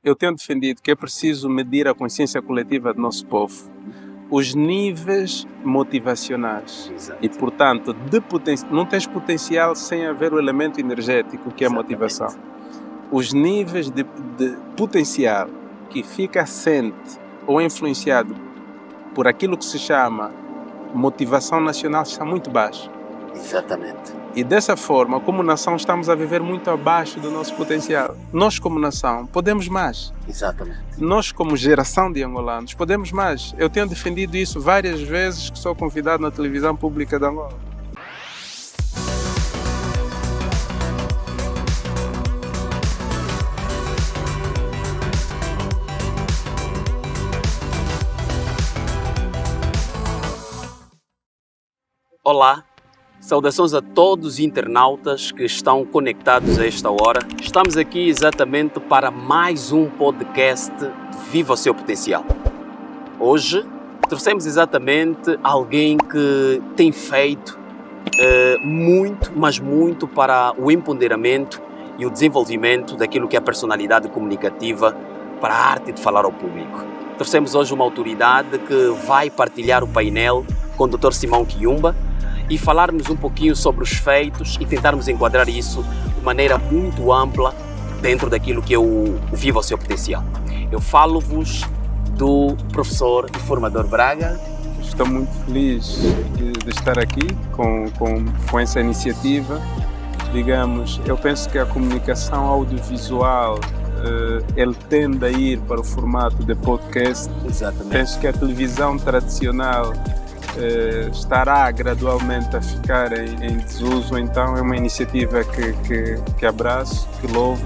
Eu tenho defendido que é preciso medir a consciência coletiva do nosso povo, os níveis motivacionais. Exato. E, portanto, não tens potencial sem haver o elemento energético, que é a Exatamente. motivação. Os níveis de potencial que fica assente ou influenciado por aquilo que se chama motivação nacional está muito baixo. Exatamente. E dessa forma, como nação, estamos a viver muito abaixo do nosso potencial. Nós, como nação, podemos mais. Exatamente. Nós, como geração de angolanos, podemos mais. Eu tenho defendido isso várias vezes que sou convidado na televisão pública de Angola. Olá, saudações a todos os internautas que estão conectados a esta hora. Estamos aqui exatamente para mais um podcast Viva o Seu Potencial. Hoje trouxemos exatamente alguém que tem feito muito, mas muito para o empoderamento e o desenvolvimento daquilo que é a personalidade comunicativa para a arte de falar ao público. Trouxemos hoje uma autoridade que vai partilhar o painel com o Dr. Simão Kiyumba e falarmos um pouquinho sobre os feitos e tentarmos enquadrar isso de maneira muito ampla dentro daquilo que é o Viva o Seu Potencial. Eu falo-vos do professor e formador Braga. Estou muito feliz de estar aqui com essa iniciativa. Digamos, eu penso que a comunicação audiovisual ele tende a ir para o formato de podcast. Exatamente. Penso que a televisão tradicional estará gradualmente a ficar em desuso, então é uma iniciativa que abraço, que louvo,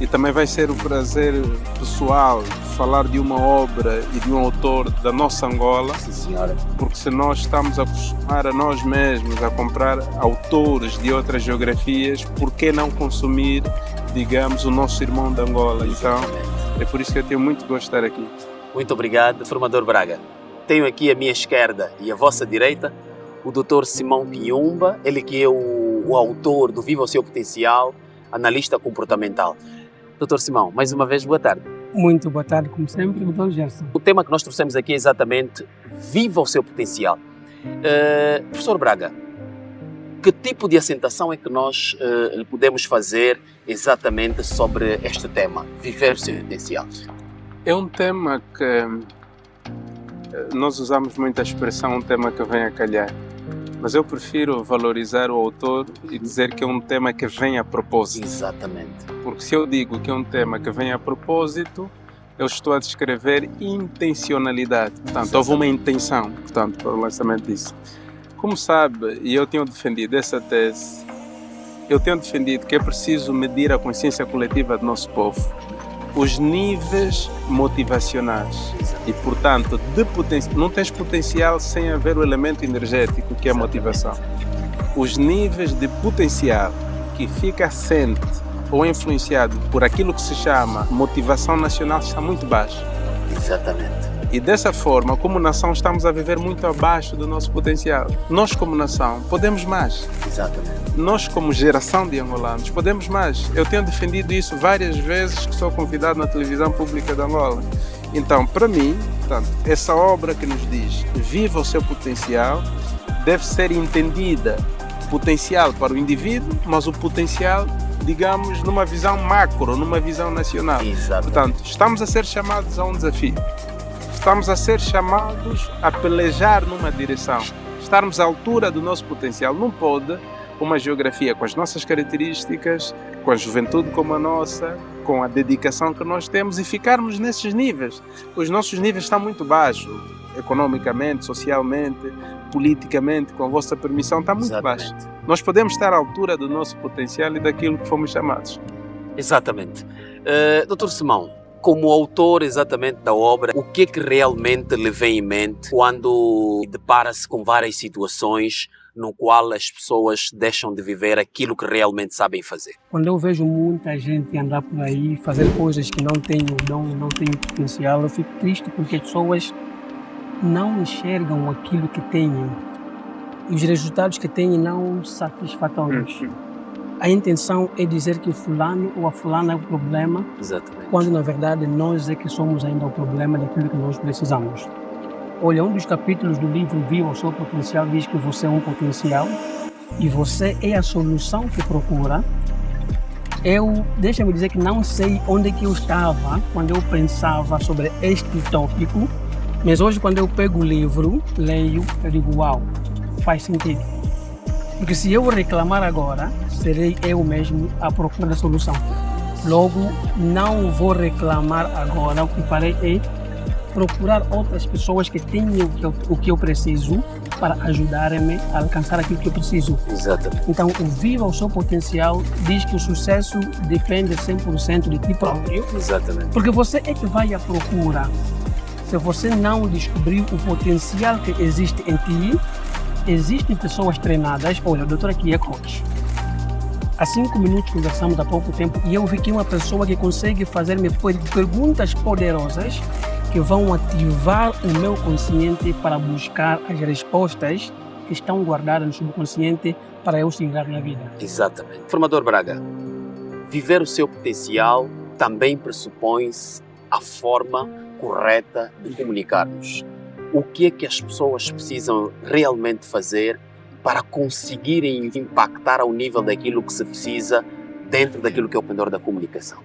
e também vai ser um prazer pessoal falar de uma obra e de um autor da nossa Angola. Sim, senhora. Porque se nós estamos a acostumar a nós mesmos a comprar autores de outras geografias, por que não consumir, digamos, o nosso irmão de Angola? Então é por isso que eu tenho muito gosto de estar aqui. Muito obrigado, formador Braga. Tenho aqui à minha esquerda e à vossa direita o Dr. Simão Kiyumba, ele que é o autor do Viva o Seu Potencial, analista comportamental. Dr. Simão, mais uma vez, boa tarde. Muito boa tarde, como sempre, Dr. Gerson. O tema que nós trouxemos aqui é exatamente Viva o Seu Potencial. Professor Braga, que tipo de assentação é que nós podemos fazer exatamente sobre este tema, Viver o Seu Potencial? É um tema que nós usamos muito a expressão, um tema que vem a calhar, mas eu prefiro valorizar o autor e dizer que é um tema que vem a propósito. Exatamente. Porque se eu digo que é um tema que vem a propósito, eu estou a descrever intencionalidade. Portanto, houve uma intenção, portanto, para o lançamento disso. Como sabe, e eu tenho defendido essa tese, eu tenho defendido que é preciso medir a consciência coletiva do nosso povo, os níveis motivacionais. E, portanto, não tens potencial sem haver o elemento energético, que é a motivação. Os níveis de potencial que fica assente ou influenciado por aquilo que se chama motivação nacional está muito baixo. Exatamente. E dessa forma, como nação, estamos a viver muito abaixo do nosso potencial. Nós, como nação, podemos mais. Exatamente. Nós, como geração de angolanos, podemos mais. Eu tenho defendido isso várias vezes que sou convidado na televisão pública de Angola. Então, para mim, portanto, essa obra que nos diz Viva o Seu Potencial deve ser entendida potencial para o indivíduo, mas o potencial, digamos, numa visão macro, numa visão nacional. Exatamente. Portanto, estamos a ser chamados a um desafio. Estamos a ser chamados a pelejar numa direção. Estarmos à altura do nosso potencial. Não pode uma geografia com as nossas características, com a juventude como a nossa, com a dedicação que nós temos e ficarmos nesses níveis. Os nossos níveis estão muito baixos, economicamente, socialmente, politicamente, com a vossa permissão, está muito baixo. Nós podemos estar à altura do nosso potencial e daquilo que fomos chamados. Exatamente. Dr. Simão, como autor exatamente da obra, o que é que realmente lhe vem em mente quando depara-se com várias situações no qual as pessoas deixam de viver aquilo que realmente sabem fazer? Quando eu vejo muita gente andar por aí, fazer coisas que não têm o dom, não têm potencial, eu fico triste porque as pessoas não enxergam aquilo que têm e os resultados que têm não satisfatórios. a intenção é dizer que o fulano ou a fulana é o problema, Exatamente. quando na verdade nós é que somos ainda o problema daquilo que nós precisamos. Olha, um dos capítulos do livro Viva o Seu Potencial diz que você é um potencial e você é a solução que procura. Deixa-me dizer que não sei onde que eu estava quando eu pensava sobre este tópico, mas hoje quando eu pego o livro, leio, eu digo, uau, faz sentido. Porque se eu reclamar agora, serei eu mesmo à procura da solução. Logo, não vou reclamar agora, o que farei é procurar outras pessoas que tenham o que eu preciso para ajudarem-me a alcançar aquilo que eu preciso. Exatamente. Então, o Viva o Seu Potencial diz que o sucesso depende 100% de ti próprio, Exatamente. porque você é que vai à procura. Se você não descobrir o potencial que existe em ti, existem pessoas treinadas. Olha, o doutor aqui é coach. Há 5 minutos conversamos há pouco tempo e eu vi que uma pessoa que consegue fazer-me perguntas poderosas que vão ativar o meu consciente para buscar as respostas que estão guardadas no subconsciente para eu chegar na vida. Exatamente. Formador Braga, viver o seu potencial também pressupõe-se a forma correta de comunicarmos. O que é que as pessoas precisam realmente fazer para conseguirem impactar ao nível daquilo que se precisa dentro daquilo que é o pendor da comunicação?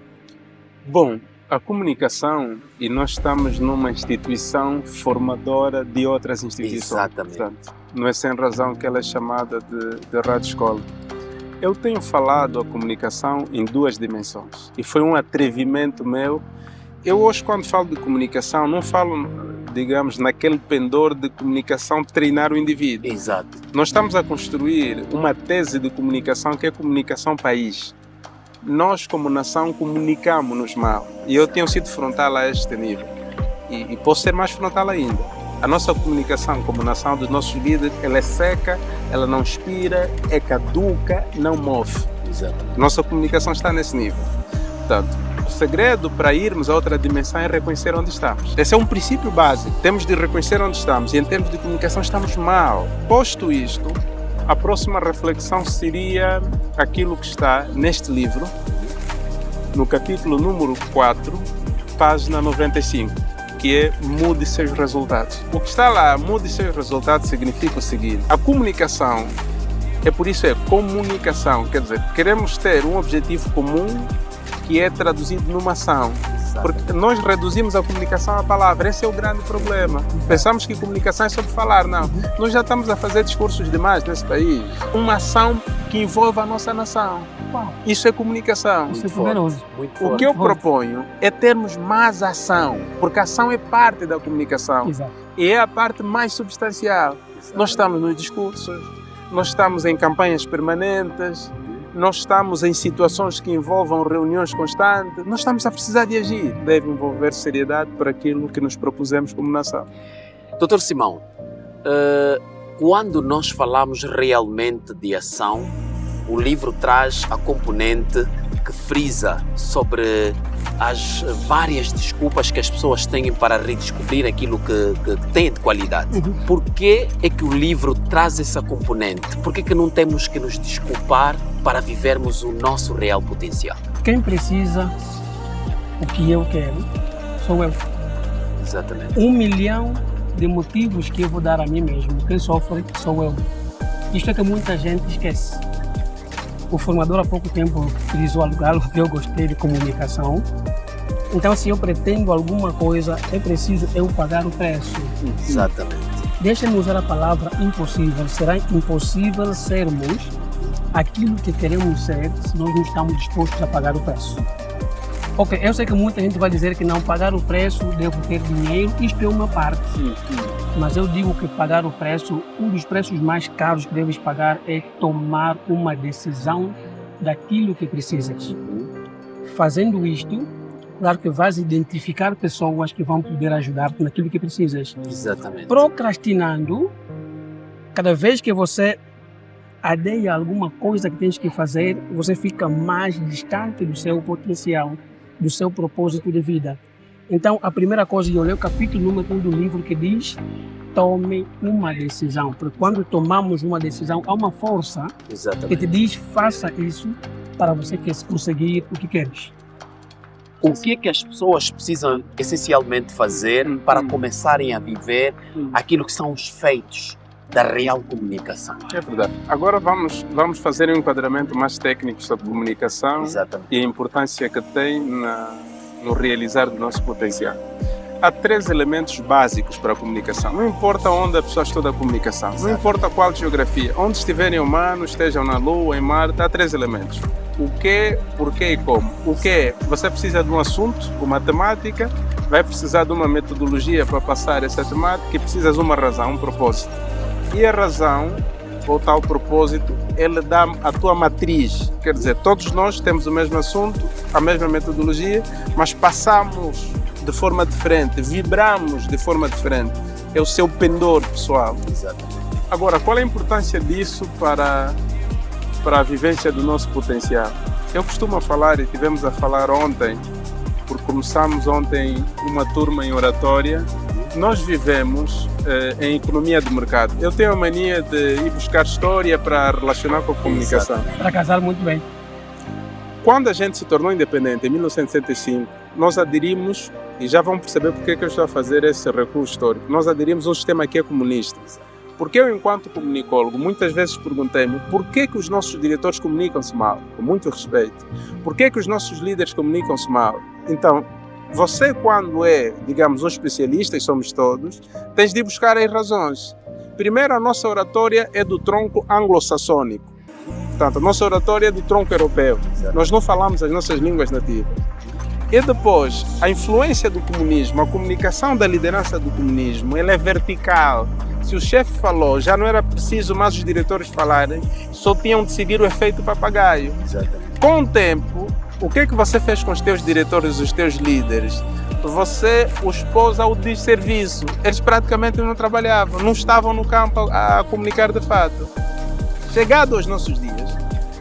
Bom, a comunicação, e nós estamos numa instituição formadora de outras instituições. Exatamente. Portanto, não é sem razão que ela é chamada de rádio escola. Eu tenho falado a comunicação em 2 dimensões e foi um atrevimento meu. Eu hoje, quando falo de comunicação, não falo, digamos, naquele pendor de comunicação treinar o indivíduo. Exato. Nós estamos a construir uma tese de comunicação que é comunicação país. Nós, como nação, comunicamos-nos mal. E eu tenho sido frontal a este nível. E posso ser mais frontal ainda. A nossa comunicação como nação dos nossos líderes, ela é seca, ela não inspira, é caduca, não move. Exato. Nossa comunicação está nesse nível. Portanto, o segredo para irmos a outra dimensão é reconhecer onde estamos. Esse é um princípio básico. Temos de reconhecer onde estamos. E em termos de comunicação estamos mal. Posto isto, a próxima reflexão seria aquilo que está neste livro, no capítulo número 4, página 95, que é mude seus resultados. O que está lá, mude seus resultados, significa o seguinte: a comunicação, por isso é comunicação, quer dizer, queremos ter um objetivo comum que é traduzido numa ação. Porque nós reduzimos a comunicação à palavra, esse é o grande problema. Pensamos que comunicação é sobre falar, não. Nós já estamos a fazer discursos demais nesse país. Uma ação que envolva a nossa nação. Isso é comunicação. Isso é poderoso. O que eu proponho é termos mais ação, porque a ação é parte da comunicação. Exato. E é a parte mais substancial. Nós estamos nos discursos, nós estamos em campanhas permanentes, nós estamos em situações que envolvam reuniões constantes, nós estamos a precisar de agir. Deve envolver seriedade para aquilo que nos propusemos como nação. Dr. Simão, quando nós falamos realmente de ação, o livro traz a componente que frisa sobre as várias desculpas que as pessoas têm para redescobrir aquilo que têm de qualidade. Por que é que o livro traz essa componente? Por que não temos que nos desculpar para vivermos o nosso real potencial? Quem precisa o que eu quero sou eu. Exatamente. 1 milhão de motivos que eu vou dar a mim mesmo. Quem sofre sou eu. Isto é que muita gente esquece. O formador há pouco tempo utilizou algo que eu gostei de comunicação. Então, se eu pretendo alguma coisa, é preciso eu pagar o preço. Exatamente. Deixa-me usar a palavra impossível. Será impossível sermos aquilo que queremos ser se nós não estamos dispostos a pagar o preço. Ok, eu sei que muita gente vai dizer que não pagar o preço, devo ter dinheiro, isto é uma parte. Mas eu digo que pagar o preço, um dos preços mais caros que deves pagar é tomar uma decisão daquilo que precisas. Fazendo isto, claro que vais identificar pessoas que vão poder ajudar-te naquilo que precisas. Exatamente. Procrastinando, cada vez que você adeia alguma coisa que tens que fazer, você fica mais distante do seu potencial, do seu propósito de vida. Então, a primeira coisa, eu leio o capítulo número 1 do livro que diz: tome uma decisão. Porque quando tomamos uma decisão, há uma força que Exatamente. te diz: faça isso para você conseguir o que queres. O que é que as pessoas precisam essencialmente fazer para começarem a viver aquilo que são os feitos da real comunicação? É verdade. Agora vamos fazer um enquadramento mais técnico sobre comunicação Exatamente. e a importância que tem no realizar do nosso potencial. Há 3 elementos básicos para a comunicação. Não importa onde a pessoa estuda a comunicação, não importa qual geografia, onde estiverem humanos, estejam na Lua, em Marte, há 3 elementos. O que, porquê e como. O que você precisa de um assunto, uma temática, vai precisar de uma metodologia para passar essa temática e precisas de uma razão, um propósito. E a razão, ou tal propósito, ele dá a tua matriz. Quer dizer, todos nós temos o mesmo assunto, a mesma metodologia, mas passamos de forma diferente, vibramos de forma diferente. É o seu pendor pessoal. Exatamente. Agora, qual é a importância disso para a vivência do nosso potencial? Eu costumo falar, e tivemos a falar ontem, porque começamos ontem uma turma em oratória, nós vivemos em economia de mercado. Eu tenho a mania de ir buscar história para relacionar com a comunicação. Para casar muito bem. Quando a gente se tornou independente, em 1965, nós aderimos, e já vão perceber porque que eu estou a fazer esse recuo histórico, nós aderimos a um sistema que é comunista. Porque eu, enquanto comunicólogo, muitas vezes perguntei-me por que os nossos diretores comunicam-se mal, com muito respeito. Por que os nossos líderes comunicam-se mal? Então, você, quando é, digamos, um especialista, e somos todos, tens de buscar as razões. Primeiro, a nossa oratória é do tronco anglo-saxônico. Portanto, a nossa oratória é do tronco europeu. Nós não falamos as nossas línguas nativas. E depois, a influência do comunismo, a comunicação da liderança do comunismo, ela é vertical. Se o chefe falou, já não era preciso mais os diretores falarem, só tinham de seguir o efeito papagaio. Exatamente. Com o tempo, o que é que você fez com os teus diretores, os teus líderes? Você os pôs ao desserviço. Eles praticamente não trabalhavam, não estavam no campo a comunicar de fato. Chegado aos nossos dias,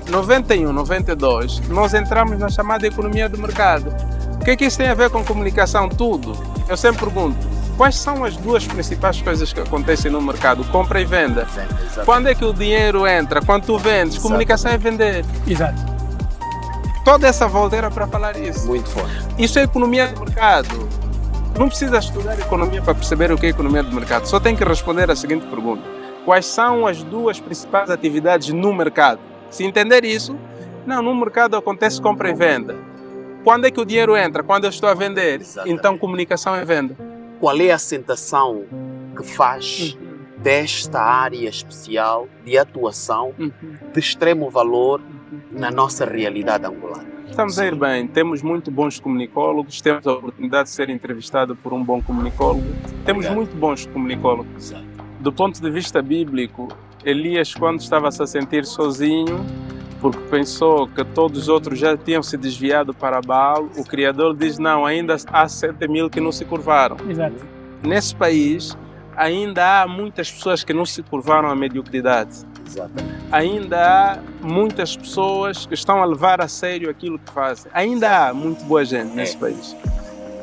91, 92, nós entramos na chamada economia do mercado. O que é que isso tem a ver com comunicação? Tudo. Eu sempre pergunto, quais são as 2 principais coisas que acontecem no mercado? Compra e venda. Quando é que o dinheiro entra? Quando tu vendes? Exato. Comunicação é vender. Exato. Toda essa volta era para falar isso. Muito forte. Isso é economia de mercado. Não precisa estudar economia para perceber o que é economia de mercado. Só tem que responder a seguinte pergunta. Quais são as 2 principais atividades no mercado? Se entender isso, no mercado acontece compra e venda. Quando é que o dinheiro entra? Quando eu estou a vender. Exatamente. Então comunicação é venda. Qual é a sentação que faz desta área especial de atuação de extremo valor na nossa realidade angolana? Estamos a ir bem, temos muito bons comunicólogos, temos a oportunidade de ser entrevistado por um bom comunicólogo. Temos Obrigado. muito bons comunicólogos. Exato. Do ponto de vista bíblico, Elias, quando estava-se a sentir sozinho, porque pensou que todos os outros já tinham se desviado para Baal, o Criador diz, não, ainda há 7.000 que não se curvaram. Exato. Nesse país, ainda há muitas pessoas que não se curvaram à mediocridade. Exatamente. Ainda há muitas pessoas que estão a levar a sério aquilo que fazem. Ainda há muito boa gente nesse país.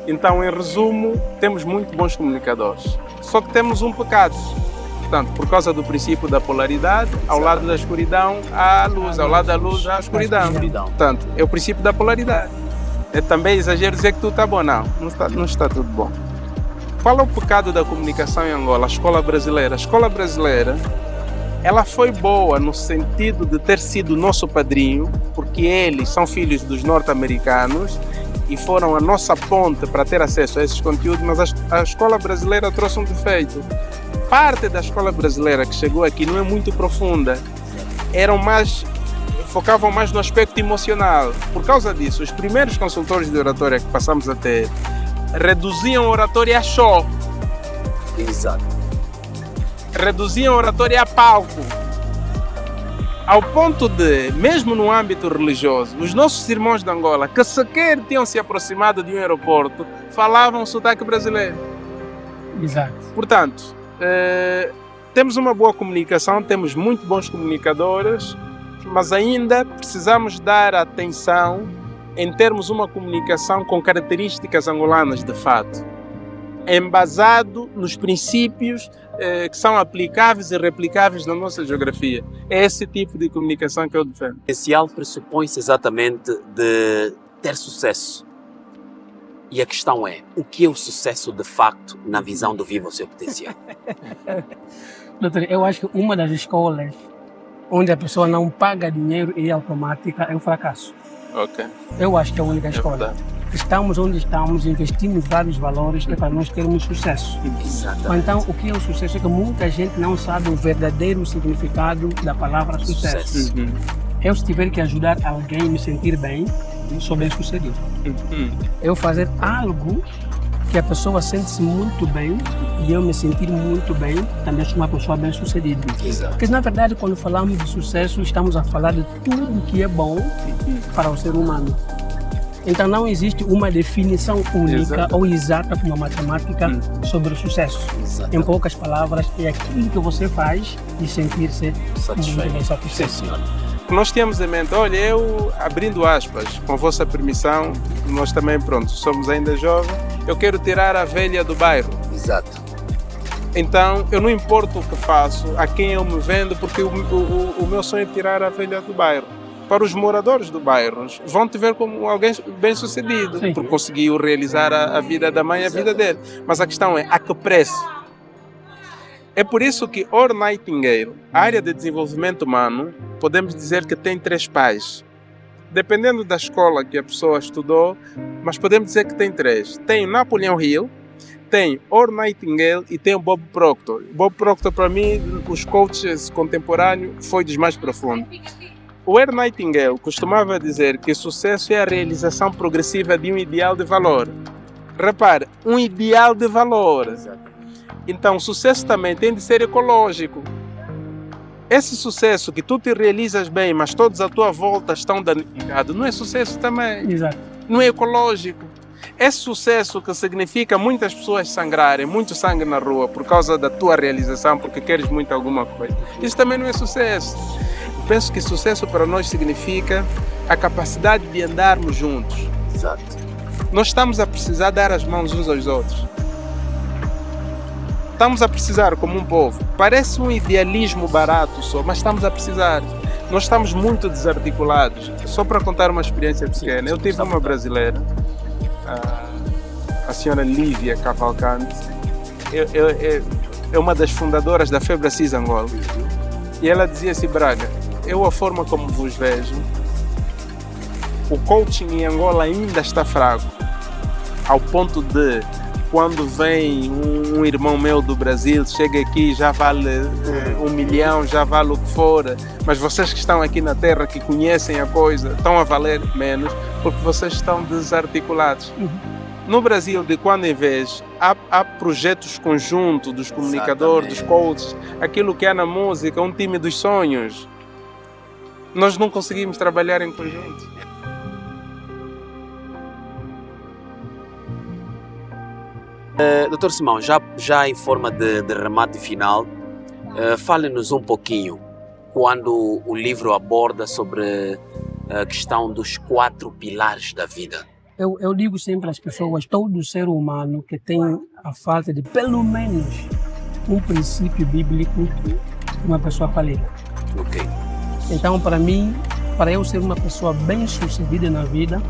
Então, em resumo, temos muito bons comunicadores. Só que temos um pecado. Portanto, por causa do princípio da polaridade, ao lado da escuridão há a luz, ao lado da luz há a escuridão. Portanto, é o princípio da polaridade. É também exagero dizer que tudo está bom. Não está tudo bom. Qual é o pecado da comunicação em Angola? A escola brasileira. A escola brasileira, ela foi boa no sentido de ter sido nosso padrinho, porque eles são filhos dos norte-americanos e foram a nossa ponte para ter acesso a esses conteúdos, mas a escola brasileira trouxe um defeito. Parte da escola brasileira que chegou aqui não é muito profunda, focavam mais no aspecto emocional. Por causa disso, os primeiros consultores de oratória que passamos a ter reduziam a oratória a show. Exato. Reduziam a oratória a palco. Ao ponto de, mesmo no âmbito religioso, os nossos irmãos de Angola, que sequer tinham se aproximado de um aeroporto, falavam sotaque brasileiro. Exato. Portanto, temos uma boa comunicação, temos muito bons comunicadores, mas ainda precisamos dar atenção em termos uma comunicação com características angolanas de fato, embasado nos princípios que são aplicáveis e replicáveis na nossa geografia. É esse tipo de comunicação que eu defendo. O potencial pressupõe-se exatamente de ter sucesso. E a questão é, o que é o sucesso de facto na visão do Viva o Seu Potencial? Doutor, eu acho que uma das escolas onde a pessoa não paga dinheiro e é automática é o fracasso. Ok. Eu acho que é a única escola. Verdade. Estamos onde estamos, investimos vários valores para nós termos sucesso. Exatamente. Então, o que é o sucesso é que muita gente não sabe o verdadeiro significado da palavra sucesso. Eu, se tiver que ajudar alguém a me sentir bem, sou bem sucedido. Eu fazer algo que a pessoa sente-se muito bem e eu me sentir muito bem, também sou uma pessoa bem sucedida. Exato. Porque, na verdade, quando falamos de sucesso, estamos a falar de tudo que é bom para o ser humano. Então, não existe uma definição única ou exata como a matemática sobre o sucesso. Exatamente. Em poucas palavras, é aquilo que você faz e sentir-se Satisfeito. muito bem satisfeito. Sim, senhor. Nós tínhamos em mente, olha, eu, abrindo aspas, com a vossa permissão, nós também, pronto, somos ainda jovens, eu quero tirar a velha do bairro. Exato. Então, eu não importo o que faço, a quem eu me vendo, porque o meu sonho é tirar a velha do bairro. Para os moradores do bairro, vão te ver como alguém bem-sucedido, Sim. porque conseguiu realizar a vida da mãe e a vida dele. Mas a questão é, a que preço? É por isso que Ora Nightingale, a área de desenvolvimento humano, podemos dizer que tem 3 pais. Dependendo da escola que a pessoa estudou, mas podemos dizer que tem 3. Tem Napoleon Hill, tem Ora Nightingale e tem o Bob Proctor. Bob Proctor, para mim, os coaches contemporâneos, foi dos mais profundos. O Ora Nightingale costumava dizer que sucesso é a realização progressiva de um ideal de valor. Repare, um ideal de valor. Então, o sucesso também tem de ser ecológico. Esse sucesso que tu te realizas bem, mas todos à tua volta estão danificados, não é sucesso também. Exato. Não é ecológico. Esse sucesso que significa muitas pessoas sangrarem, muito sangue na rua por causa da tua realização, porque queres muito alguma coisa. Isso também não é sucesso. Penso que sucesso para nós significa a capacidade de andarmos juntos. Exato. Nós estamos a precisar dar as mãos uns aos outros. Estamos a precisar como um povo. Parece um idealismo barato só, mas estamos a precisar. Nós estamos muito desarticulados. Só para contar uma experiência pequena, eu tive uma brasileira, a senhora Lívia Cavalcante, é uma das fundadoras da Febre Assis Angola. E ela dizia assim, Braga, eu a forma como vos vejo, o coaching em Angola ainda está fraco, ao ponto de quando vem um irmão meu do Brasil, chega aqui, já vale 1 milhão, já vale o que for, mas vocês que estão aqui na terra, que conhecem a coisa, estão a valer menos, porque vocês estão desarticulados. No Brasil, de quando em vez, há projetos conjuntos dos comunicadores, dos coaches, aquilo que há na música, um time dos sonhos. Nós não conseguimos trabalhar em conjunto. Dr. Simão, já em forma de remate final, fale-nos um pouquinho quando o livro aborda sobre a questão dos 4 pilares da vida. Eu digo sempre às pessoas, todo ser humano que tem a falta de pelo menos um princípio bíblico, uma pessoa falida. Ok. Então, para mim, para eu ser uma pessoa bem-sucedida na vida,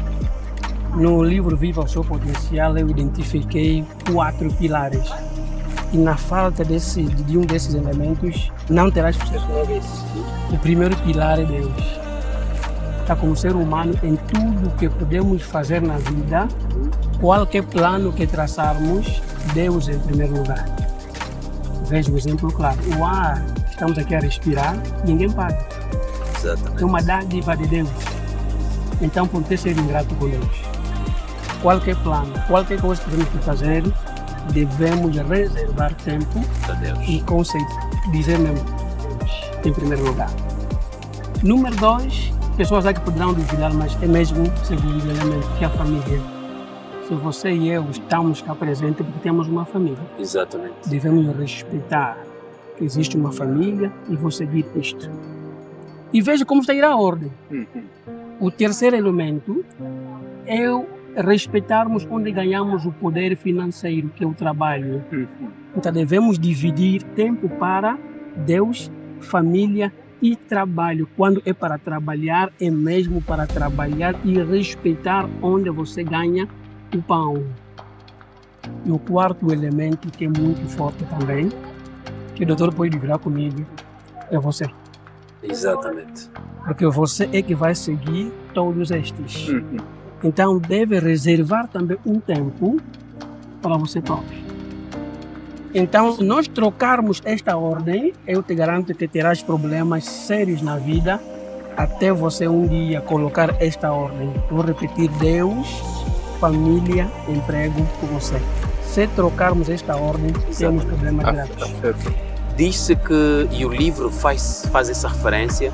no livro Viva o Seu Potencial, eu identifiquei 4 pilares. E na falta de um desses elementos, não terás sucesso na vida. O primeiro pilar é Deus. Está como ser humano em tudo que podemos fazer na vida, qualquer plano que traçarmos, Deus em primeiro lugar. Veja o exemplo claro. O ar, estamos aqui a respirar, ninguém paga. Exatamente. É uma dádiva de Deus. Então, por que ser ingrato com Deus? Qualquer plano, qualquer coisa que temos que fazer, devemos reservar tempo Para Deus. e dizer mesmo Deus em primeiro lugar. Número 2, pessoas aqui poderão duvidar, mas é mesmo o segundo elemento, que é a família. Se você e eu estamos cá presentes, porque temos uma família. Exatamente. Devemos respeitar que existe uma família e vou seguir isto. E veja como está a ir a ordem. O terceiro elemento é respeitarmos onde ganhamos o poder financeiro, que é o trabalho. Então devemos dividir tempo para Deus, família e trabalho. Quando é para trabalhar, é mesmo para trabalhar e respeitar onde você ganha o pão. E o quarto elemento, que é muito forte também, que o doutor pode virar comigo, é você. Exatamente. Porque você é que vai seguir todos estes. Então deve reservar também um tempo para você próprio. Então, se nós trocarmos esta ordem, eu te garanto que terás problemas sérios na vida até você um dia colocar esta ordem. Vou repetir: Deus, família, emprego com você. Se trocarmos esta ordem, temos problemas graves. Diz-se que, e o livro faz essa referência,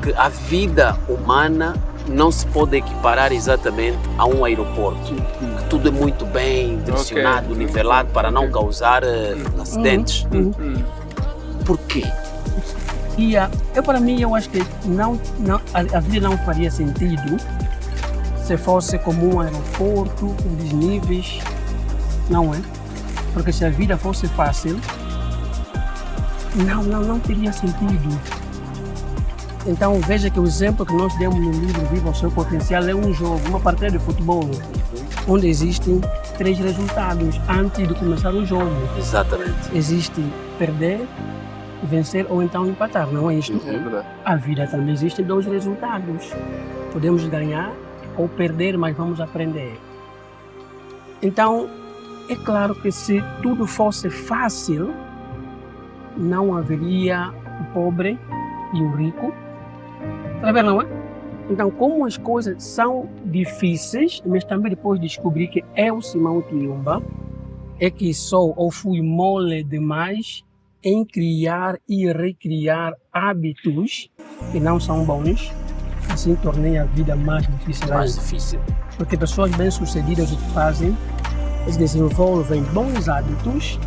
que a vida humana não se pode equiparar exatamente a um aeroporto. Que tudo é muito bem direcionado, nivelado para não causar acidentes. Por quê? E para mim, eu acho que a vida não faria sentido se fosse como um aeroporto, com desníveis. Não é? Porque se a vida fosse fácil, não teria sentido. Então veja que o exemplo que nós demos no livro Viva o Seu Potencial é um jogo, uma partida de futebol, onde existem 3 resultados antes de começar o jogo. Exatamente. Existe perder, vencer ou então empatar, não é isto? É verdade. A vida também existem 2 resultados. Podemos ganhar ou perder, mas vamos aprender. Então, é claro que se tudo fosse fácil, não haveria o pobre e o rico. Está vendo, não é? Então, como as coisas são difíceis, mas também depois descobri que eu, Simão Tuyumba, é que sou ou fui mole demais em criar e recriar hábitos que não são bons, assim tornei a vida mais difícil. Mais difícil. Porque pessoas bem-sucedidas o que fazem, eles desenvolvem bons hábitos,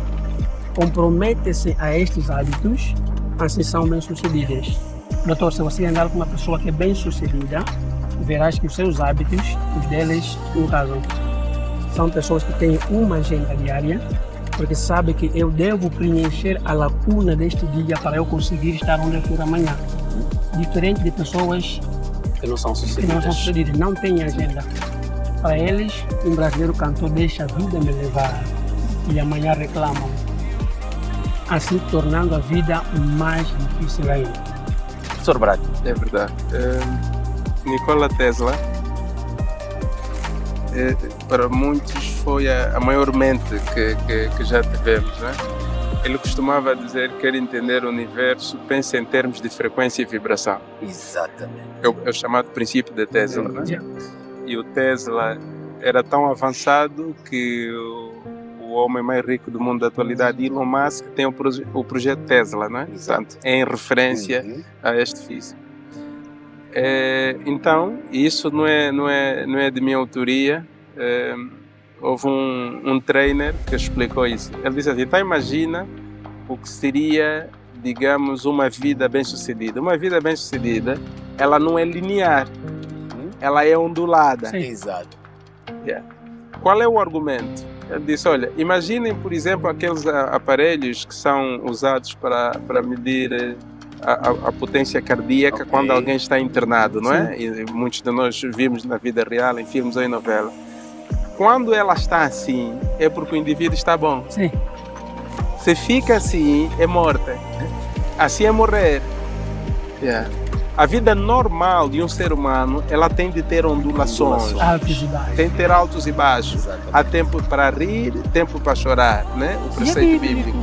comprometem-se a estes hábitos, assim são bem-sucedidas. Doutor, se você andar com uma pessoa que é bem-sucedida, verás que os seus hábitos, os deles, no caso, são pessoas que têm uma agenda diária, porque sabem que eu devo preencher a lacuna deste dia para eu conseguir estar onde eu for amanhã. Diferente de pessoas que não são sucedidas. Não têm agenda. Para eles, um brasileiro cantor: deixa a vida me levar, e amanhã reclamam. Assim tornando a vida mais difícil ainda. Professor Braga. É verdade. Nikola Tesla, para muitos, foi a maior mente que já tivemos, né? Ele costumava dizer: quer entender o universo, pense em termos de frequência e vibração. Exatamente. É o chamado princípio de Tesla, né? E o Tesla era tão avançado que o homem mais rico do mundo da atualidade, Elon Musk, tem o projeto Tesla, né? Portanto, em referência a este físico. Então, isso não é de minha autoria. Houve um trainer que explicou isso. Ele disse assim: então imagina o que seria, digamos, uma vida bem-sucedida. Uma vida bem-sucedida, ela não é linear, ela é ondulada. Sim. Exato. Qual é o argumento? Ele disse: olha, imaginem, por exemplo, aqueles aparelhos que são usados para medir a potência cardíaca quando alguém está internado, não é? E muitos de nós vimos na vida real, em filmes ou em novela. Quando ela está assim, é porque o indivíduo está bom. Sim. Se fica assim, é morta. Assim é morrer. A vida normal de um ser humano, ela tem de ter ondulações. Altos e baixos. Tem de ter altos e baixos. Exatamente. Há tempo para rir, tempo para chorar, né? O preceito bíblico.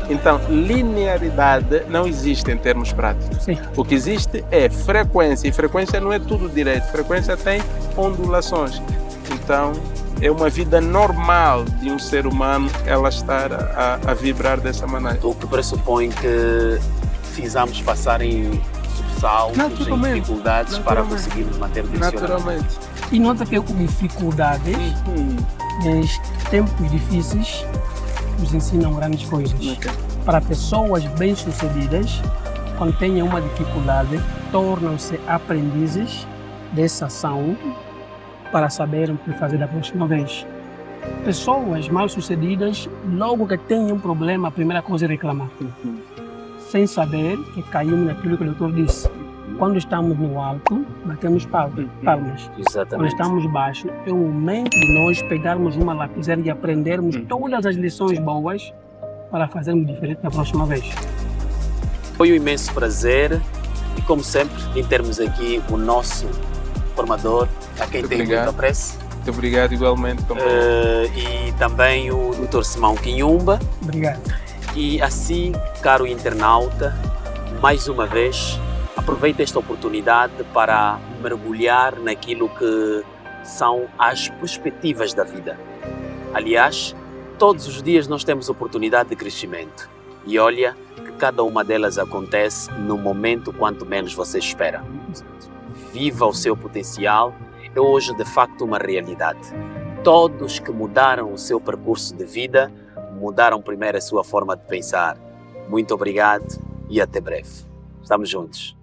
Então, linearidade não existe em termos práticos. Sim. O que existe é frequência, e frequência não é tudo direito. Frequência tem ondulações. Então, é uma vida normal de um ser humano ela estar a vibrar dessa maneira. O que pressupõe que fizamos passar em sobressaltos, em dificuldades para conseguirmos manter o direcionamento. Naturalmente. E nota que com dificuldades, nos tempos difíceis, nos ensinam grandes coisas. Para pessoas bem-sucedidas, quando têm uma dificuldade, tornam-se aprendizes dessa ação para saberem o que fazer da próxima vez. Pessoas mal-sucedidas, logo que têm um problema, a primeira coisa é reclamar. Sem saber que caímos naquilo que o doutor disse. Quando estamos no alto, batemos palmas. Quando Exatamente. estamos baixo, é o momento de nós pegarmos uma lapiseira e aprendermos todas as lições boas para fazermos diferente da próxima vez. Foi um imenso prazer e, como sempre, em termos aqui o nosso formador, a quem Muito tem muito obrigado. apreço, Muito obrigado igualmente, companheiro. e também o Dr. Simão Quinhumba. Obrigado. E assim, caro internauta, mais uma vez, aproveite esta oportunidade para mergulhar naquilo que são as perspectivas da vida. Aliás, todos os dias nós temos oportunidade de crescimento. E olha que cada uma delas acontece no momento quanto menos você espera. Viva o seu potencial, é hoje de facto uma realidade. Todos que mudaram o seu percurso de vida, mudaram primeiro a sua forma de pensar. Muito obrigado e até breve. Estamos juntos.